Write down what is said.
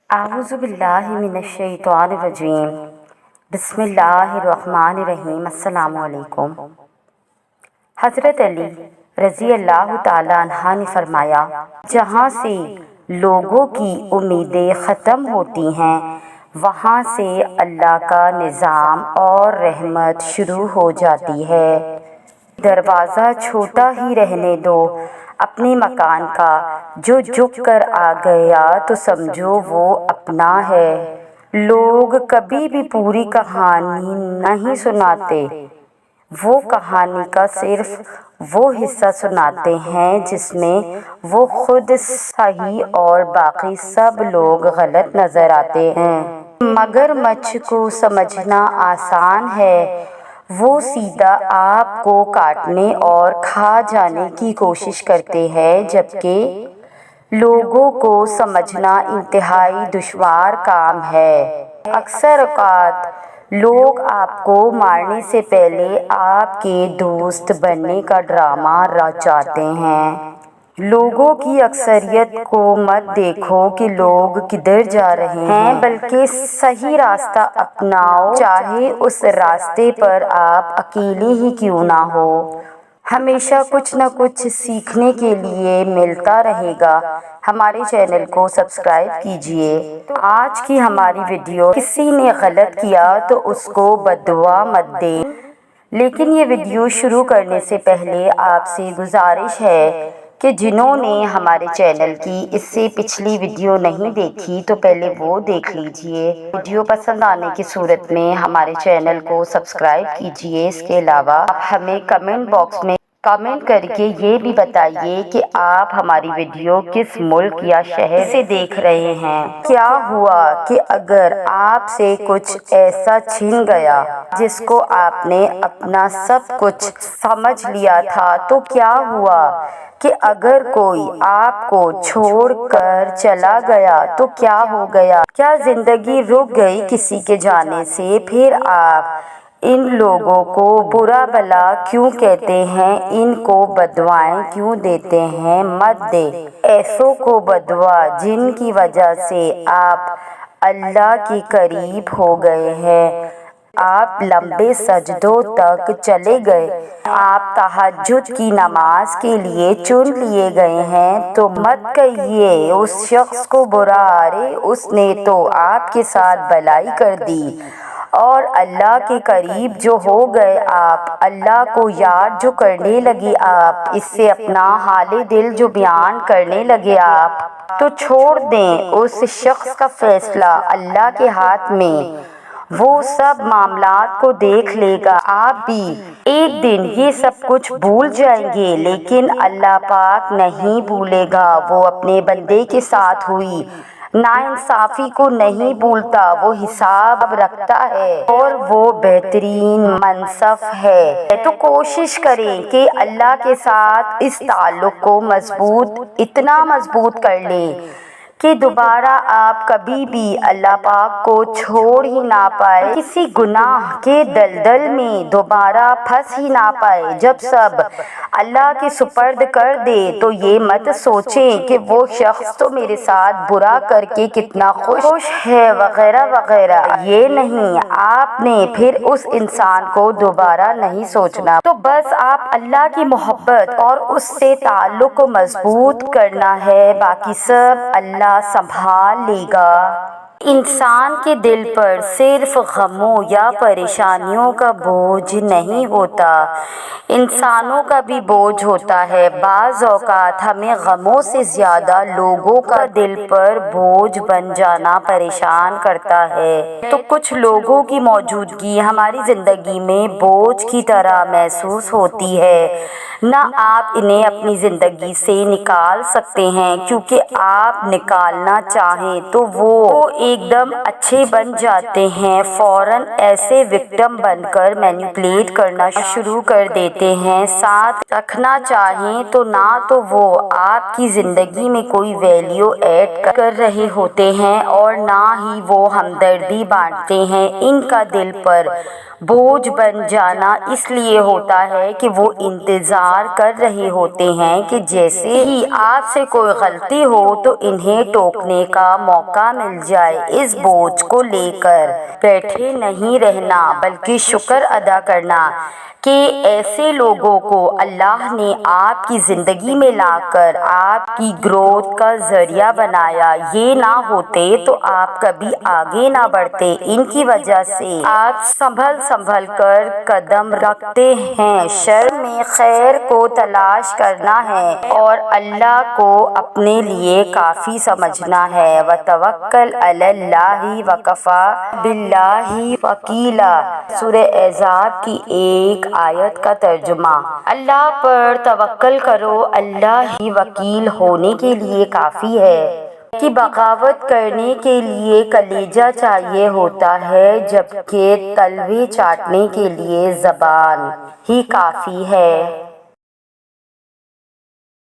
اعوذ باللہ من الشیطان الرجیم بسم اللہ الرحمن الرحیم۔ السلام علیکم۔ حضرت علی رضی اللہ تعالیٰ عنہ نے فرمایا، جہاں سے لوگوں کی امیدیں ختم ہوتی ہیں وہاں سے اللہ کا نظام اور رحمت شروع ہو جاتی ہے۔ دروازہ چھوٹا ہی رہنے دو اپنے مکان کا، جو جھک کر آ گیا تو سمجھو وہ اپنا ہے۔ لوگ کبھی بھی پوری کہانی نہیں سناتے، وہ کہانی کا صرف وہ حصہ سناتے ہیں جس میں وہ خود صحیح اور باقی سب لوگ غلط نظر آتے ہیں۔ مگرمچھ کو سمجھنا آسان ہے، وہ سیدھا آپ کو کاٹنے اور کھا جانے کی کوشش کرتے ہیں، جبکہ لوگوں کو سمجھنا انتہائی دشوار کام ہے۔ اکثر اوقات لوگ آپ کو مارنے سے پہلے آپ کے دوست بننے کا ڈرامہ رچاتے ہیں۔ لوگوں کی اکثریت کو مت دیکھو کہ لوگ کدھر جا رہے ہیں، بلکہ صحیح راستہ اپناؤ، چاہے اس راستے پر آپ اکیلے ہی کیوں نہ ہو۔ ہمیشہ کچھ نہ کچھ سیکھنے کے لیے ملتا رہے گا۔ ہمارے چینل کو سبسکرائب کیجیے۔ آج کی ہماری ویڈیو کسی نے غلط کیا تو اس کو بددعا مت دیں، لیکن یہ ویڈیو شروع کرنے سے پہلے آپ سے گزارش ہے کہ جنہوں نے ہمارے چینل کی اس سے پچھلی ویڈیو نہیں دیکھی تو پہلے وہ دیکھ لیجئے۔ ویڈیو پسند آنے کی صورت میں ہمارے چینل کو سبسکرائب کیجئے۔ اس کے علاوہ آپ ہمیں کمنٹ باکس میں کمنٹ کر کے یہ بھی بتائیے کہ آپ ہماری ویڈیو کس ملک یا شہر سے دیکھ رہے ہیں۔ کیا ہوا کہ اگر آپ سے کچھ ایسا چھن گیا جس کو آپ نے اپنا سب کچھ سمجھ لیا تھا تو کیا ہوا کہ اگر کوئی آپ کو چھوڑ کر چلا گیا تو کیا ہو گیا؟ کیا زندگی رک گئی کسی کے جانے سے؟ پھر آپ ان لوگوں کو برا بھلا کیوں کہتے ہیں؟ ان کو بددعائیں کیوں دیتے ہیں؟ مت دے ایسوں کو بددعا جن کی وجہ سے آپ اللہ کے قریب ہو گئے ہیں۔ آپ لمبے سجدوں تک چلے گئے، آپ تہجد کی نماز کے لیے چن لیے گئے ہیں، تو مت کہیے اس شخص کو برا، ارے اس نے تو آپ کے ساتھ بھلائی کر دی اور اللہ کے قریب جو ہو گئے آپ، اللہ کو یاد جو کرنے لگے آپ، اس سے اپنا حال دل جو بیان کرنے لگے آپ، تو چھوڑ دیں اس شخص کا فیصلہ اللہ کے ہاتھ میں، وہ سب معاملات کو دیکھ لے گا۔ آپ بھی ایک دن یہ سب کچھ بھول جائیں گے، لیکن اللہ پاک نہیں بھولے گا۔ وہ اپنے بندے کے ساتھ ہوئی ناانصافی کو نہیں بھولتا، وہ حساب رکھتا ہے اور وہ بہترین منصف ہے۔ تو کوشش کریں کہ اللہ کے ساتھ اس تعلق کو اتنا مضبوط کر لیں کہ دوبارہ آپ کبھی بھی اللہ پاک کو چھوڑ ہی نہ پائے، کسی گناہ کے دلدل میں دوبارہ پھنس ہی نہ پائے۔ جب سب اللہ کے سپرد کر دے تو یہ مت سوچیں کہ وہ شخص تو میرے ساتھ برا کر کے کتنا خوش ہے وغیرہ وغیرہ، یہ نہیں، آپ نے پھر اس انسان کو دوبارہ نہیں سوچنا۔ تو بس آپ اللہ کی محبت اور اس سے تعلق کو مضبوط کرنا ہے، باقی سب اللہ سنبھال لے گا۔ انسان کے دل پر صرف غموں یا پریشانیوں کا بوجھ نہیں ہوتا، انسانوں کا بھی بوجھ ہوتا ہے۔ بعض اوقات ہمیں غموں سے زیادہ لوگوں کا دل پر بوجھ بن جانا پریشان کرتا ہے۔ تو کچھ لوگوں کی موجودگی ہماری زندگی میں بوجھ کی طرح محسوس ہوتی ہے، نہ آپ انہیں اپنی زندگی سے نکال سکتے ہیں، کیونکہ آپ نکالنا چاہیں تو وہ ایک دم اچھے بن جاتے ہیں، فوراً ایسے وکٹم بن کر مینیپولیٹ کرنا شروع کر دیتے ہیں۔ ساتھ رکھنا چاہیں تو نہ تو وہ آپ کی زندگی میں کوئی ویلیو ایڈ کر رہے ہوتے ہیں اور نہ ہی وہ ہمدردی بانٹتے ہیں۔ ان کا دل پر بوجھ بن جانا اس لیے ہوتا ہے کہ وہ انتظار کر رہے ہوتے ہیں کہ جیسے ہی آپ سے کوئی غلطی ہو تو انہیں ٹوکنے کا موقع مل جائے۔ اس بوجھ کو لے کر بیٹھے نہیں رہنا بلکہ شکر ادا کرنا کہ ایسے لوگوں کو اللہ نے آپ کی زندگی میں لا کر آپ کی گروتھ کا ذریعہ بنایا۔ یہ نہ ہوتے تو آپ کبھی آگے نہ بڑھتے۔ ان کی وجہ سے آپ سنبھل کر قدم رکھتے ہیں۔ شر میں خیر کو تلاش کرنا ہے اور اللہ کو اپنے لیے کافی سمجھنا ہے۔ وَتَوَکَّلْ عَلَى اللَّهِ وَكَفَى بِاللَّهِ وَکِیلًا۔ سورہ احزاب کی ایک آیت کا ترجمہ۔ اللہ پر توکل کرو، اللہ ہی وکیل ہونے کے لیے کافی ہے۔ کہ بغاوت کرنے کے لیے کلیجہ چاہیے ہوتا ہے جبکہ تلوے چاٹنے کے لیے زبان ہی کافی ہے۔